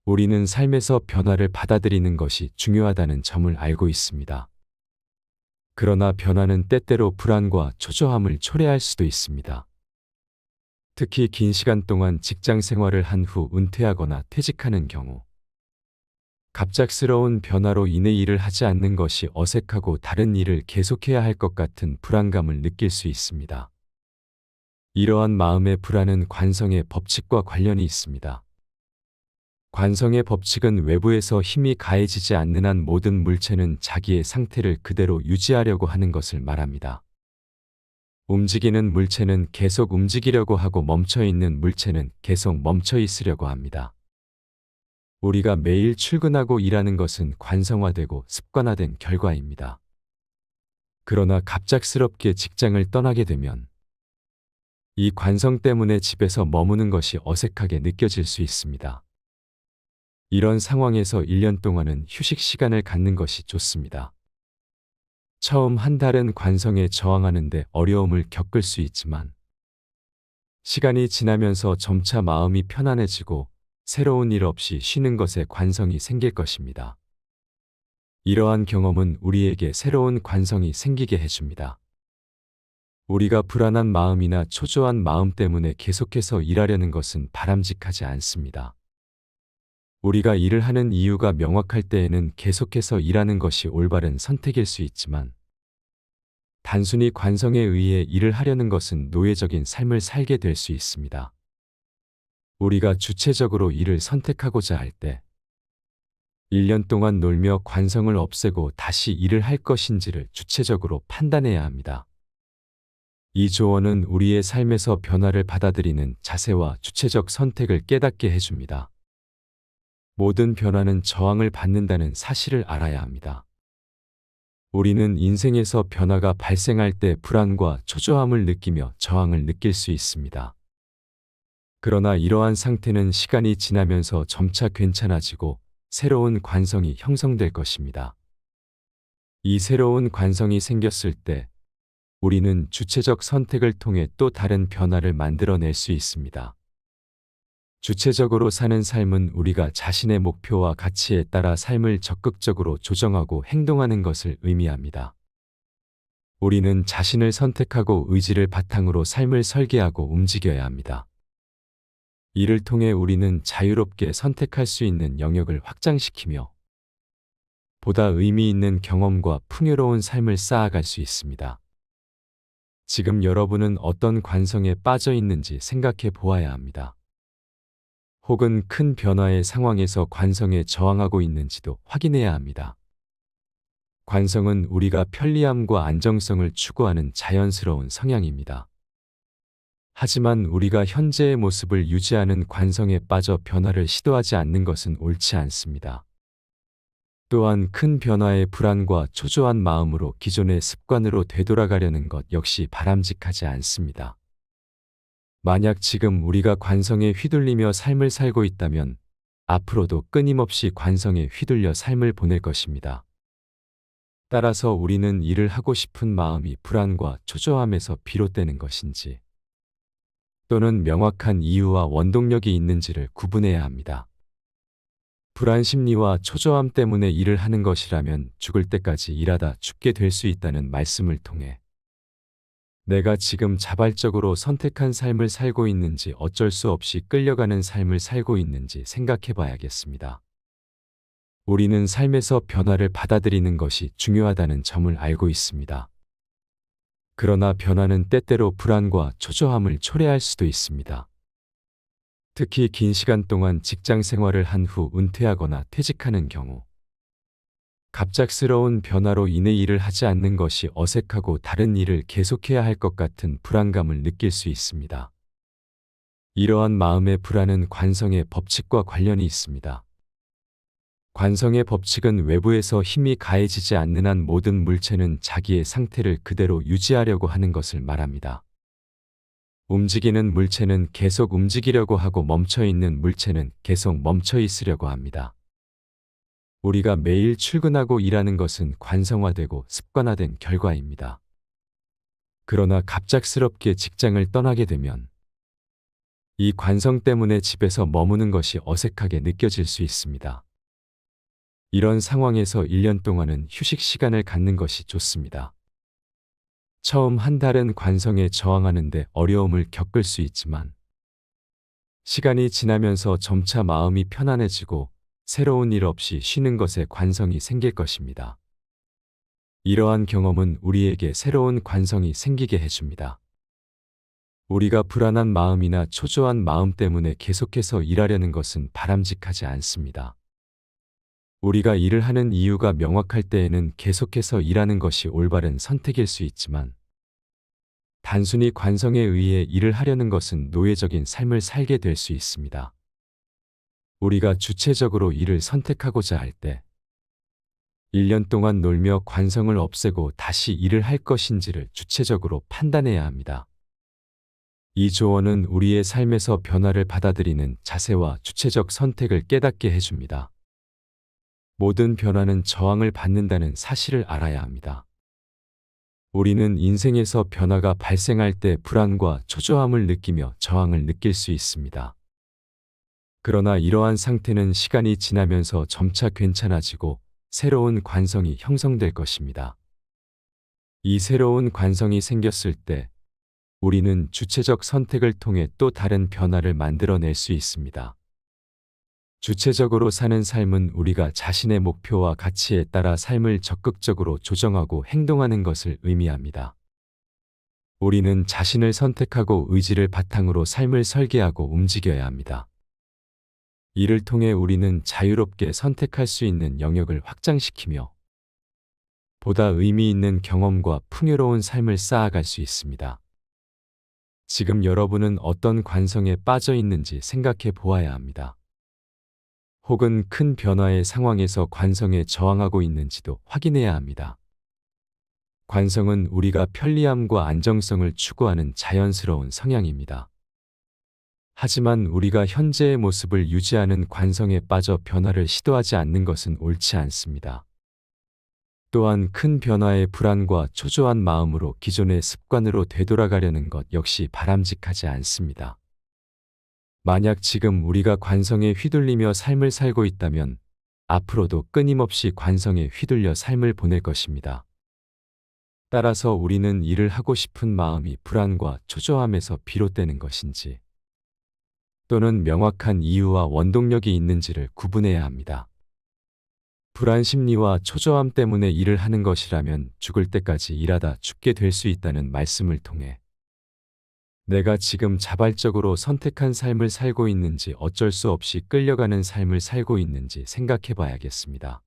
우리는 삶에서 변화를 받아들이는 것이 중요하다는 점을 알고 있습니다. 그러나 변화는 때때로 불안과 초조함을 초래할 수도 있습니다. 특히 긴 시간 동안 직장 생활을 한 후 은퇴하거나 퇴직하는 경우, 갑작스러운 변화로 인해 일을 하지 않는 것이 어색하고 다른 일을 계속해야 할 것 같은 불안감을 느낄 수 있습니다. 이러한 마음의 불안은 관성의 법칙과 관련이 있습니다. 관성의 법칙은 외부에서 힘이 가해지지 않는 한 모든 물체는 자기의 상태를 그대로 유지하려고 하는 것을 말합니다. 움직이는 물체는 계속 움직이려고 하고 멈춰 있는 물체는 계속 멈춰 있으려고 합니다. 우리가 매일 출근하고 일하는 것은 관성화되고 습관화된 결과입니다. 그러나 갑작스럽게 직장을 떠나게 되면 이 관성 때문에 집에서 머무는 것이 어색하게 느껴질 수 있습니다. 이런 상황에서 1년 동안은 휴식 시간을 갖는 것이 좋습니다. 처음 한 달은 관성에 저항하는데 어려움을 겪을 수 있지만 시간이 지나면서 점차 마음이 편안해지고 새로운 일 없이 쉬는 것에 관성이 생길 것입니다. 이러한 경험은 우리에게 새로운 관성이 생기게 해줍니다. 우리가 불안한 마음이나 초조한 마음 때문에 계속해서 일하려는 것은 바람직하지 않습니다. 우리가 일을 하는 이유가 명확할 때에는 계속해서 일하는 것이 올바른 선택일 수 있지만 단순히 관성에 의해 일을 하려는 것은 노예적인 삶을 살게 될 수 있습니다. 우리가 주체적으로 일을 선택하고자 할 때 1년 동안 놀며 관성을 없애고 다시 일을 할 것인지를 주체적으로 판단해야 합니다. 이 조언은 우리의 삶에서 변화를 받아들이는 자세와 주체적 선택을 깨닫게 해줍니다. 모든 변화는 저항을 받는다는 사실을 알아야 합니다. 우리는 인생에서 변화가 발생할 때 불안과 초조함을 느끼며 저항을 느낄 수 있습니다. 그러나 이러한 상태는 시간이 지나면서 점차 괜찮아지고 새로운 관성이 형성될 것입니다. 이 새로운 관성이 생겼을 때 우리는 주체적 선택을 통해 또 다른 변화를 만들어낼 수 있습니다. 주체적으로 사는 삶은 우리가 자신의 목표와 가치에 따라 삶을 적극적으로 조정하고 행동하는 것을 의미합니다. 우리는 자신을 선택하고 의지를 바탕으로 삶을 설계하고 움직여야 합니다. 이를 통해 우리는 자유롭게 선택할 수 있는 영역을 확장시키며 보다 의미 있는 경험과 풍요로운 삶을 쌓아갈 수 있습니다. 지금 여러분은 어떤 관성에 빠져 있는지 생각해 보아야 합니다. 혹은 큰 변화의 상황에서 관성에 저항하고 있는지도 확인해야 합니다. 관성은 우리가 편리함과 안정성을 추구하는 자연스러운 성향입니다. 하지만 우리가 현재의 모습을 유지하는 관성에 빠져 변화를 시도하지 않는 것은 옳지 않습니다. 또한 큰 변화의 불안과 초조한 마음으로 기존의 습관으로 되돌아가려는 것 역시 바람직하지 않습니다. 만약 지금 우리가 관성에 휘둘리며 삶을 살고 있다면 앞으로도 끊임없이 관성에 휘둘려 삶을 보낼 것입니다. 따라서 우리는 일을 하고 싶은 마음이 불안과 초조함에서 비롯되는 것인지 또는 명확한 이유와 원동력이 있는지를 구분해야 합니다. 불안 심리와 초조함 때문에 일을 하는 것이라면 죽을 때까지 일하다 죽게 될 수 있다는 말씀을 통해 내가 지금 자발적으로 선택한 삶을 살고 있는지 어쩔 수 없이 끌려가는 삶을 살고 있는지 생각해 봐야겠습니다. 우리는 삶에서 변화를 받아들이는 것이 중요하다는 점을 알고 있습니다. 그러나 변화는 때때로 불안과 초조함을 초래할 수도 있습니다. 특히 긴 시간 동안 직장 생활을 한 후 은퇴하거나 퇴직하는 경우 갑작스러운 변화로 인해 일을 하지 않는 것이 어색하고 다른 일을 계속해야 할 것 같은 불안감을 느낄 수 있습니다. 이러한 마음의 불안은 관성의 법칙과 관련이 있습니다. 관성의 법칙은 외부에서 힘이 가해지지 않는 한 모든 물체는 자기의 상태를 그대로 유지하려고 하는 것을 말합니다. 움직이는 물체는 계속 움직이려고 하고 멈춰 있는 물체는 계속 멈춰 있으려고 합니다. 우리가 매일 출근하고 일하는 것은 관성화되고 습관화된 결과입니다. 그러나 갑작스럽게 직장을 떠나게 되면 이 관성 때문에 집에서 머무는 것이 어색하게 느껴질 수 있습니다. 이런 상황에서 1년 동안은 휴식 시간을 갖는 것이 좋습니다. 처음 한 달은 관성에 저항하는데 어려움을 겪을 수 있지만 시간이 지나면서 점차 마음이 편안해지고 새로운 일 없이 쉬는 것에 관성이 생길 것입니다. 이러한 경험은 우리에게 새로운 관성이 생기게 해줍니다. 우리가 불안한 마음이나 초조한 마음 때문에 계속해서 일하려는 것은 바람직하지 않습니다. 우리가 일을 하는 이유가 명확할 때에는 계속해서 일하는 것이 올바른 선택일 수 있지만 단순히 관성에 의해 일을 하려는 것은 노예적인 삶을 살게 될 수 있습니다. 우리가 주체적으로 일을 선택하고자 할 때 1년 동안 놀며 관성을 없애고 다시 일을 할 것인지를 주체적으로 판단해야 합니다. 이 조언은 우리의 삶에서 변화를 받아들이는 자세와 주체적 선택을 깨닫게 해줍니다. 모든 변화는 저항을 받는다는 사실을 알아야 합니다. 우리는 인생에서 변화가 발생할 때 불안과 초조함을 느끼며 저항을 느낄 수 있습니다. 그러나 이러한 상태는 시간이 지나면서 점차 괜찮아지고 새로운 관성이 형성될 것입니다. 이 새로운 관성이 생겼을 때 우리는 주체적 선택을 통해 또 다른 변화를 만들어낼 수 있습니다. 주체적으로 사는 삶은 우리가 자신의 목표와 가치에 따라 삶을 적극적으로 조정하고 행동하는 것을 의미합니다. 우리는 자신을 선택하고 의지를 바탕으로 삶을 설계하고 움직여야 합니다. 이를 통해 우리는 자유롭게 선택할 수 있는 영역을 확장시키며 보다 의미 있는 경험과 풍요로운 삶을 쌓아갈 수 있습니다. 지금 여러분은 어떤 관성에 빠져 있는지 생각해 보아야 합니다. 혹은 큰 변화의 상황에서 관성에 저항하고 있는지도 확인해야 합니다. 관성은 우리가 편리함과 안정성을 추구하는 자연스러운 성향입니다. 하지만 우리가 현재의 모습을 유지하는 관성에 빠져 변화를 시도하지 않는 것은 옳지 않습니다. 또한 큰 변화의 불안과 초조한 마음으로 기존의 습관으로 되돌아가려는 것 역시 바람직하지 않습니다. 만약 지금 우리가 관성에 휘둘리며 삶을 살고 있다면 앞으로도 끊임없이 관성에 휘둘려 삶을 보낼 것입니다. 따라서 우리는 일을 하고 싶은 마음이 불안과 초조함에서 비롯되는 것인지 또는 명확한 이유와 원동력이 있는지를 구분해야 합니다. 불안 심리와 초조함 때문에 일을 하는 것이라면 죽을 때까지 일하다 죽게 될 수 있다는 말씀을 통해 내가 지금 자발적으로 선택한 삶을 살고 있는지 어쩔 수 없이 끌려가는 삶을 살고 있는지 생각해 봐야겠습니다.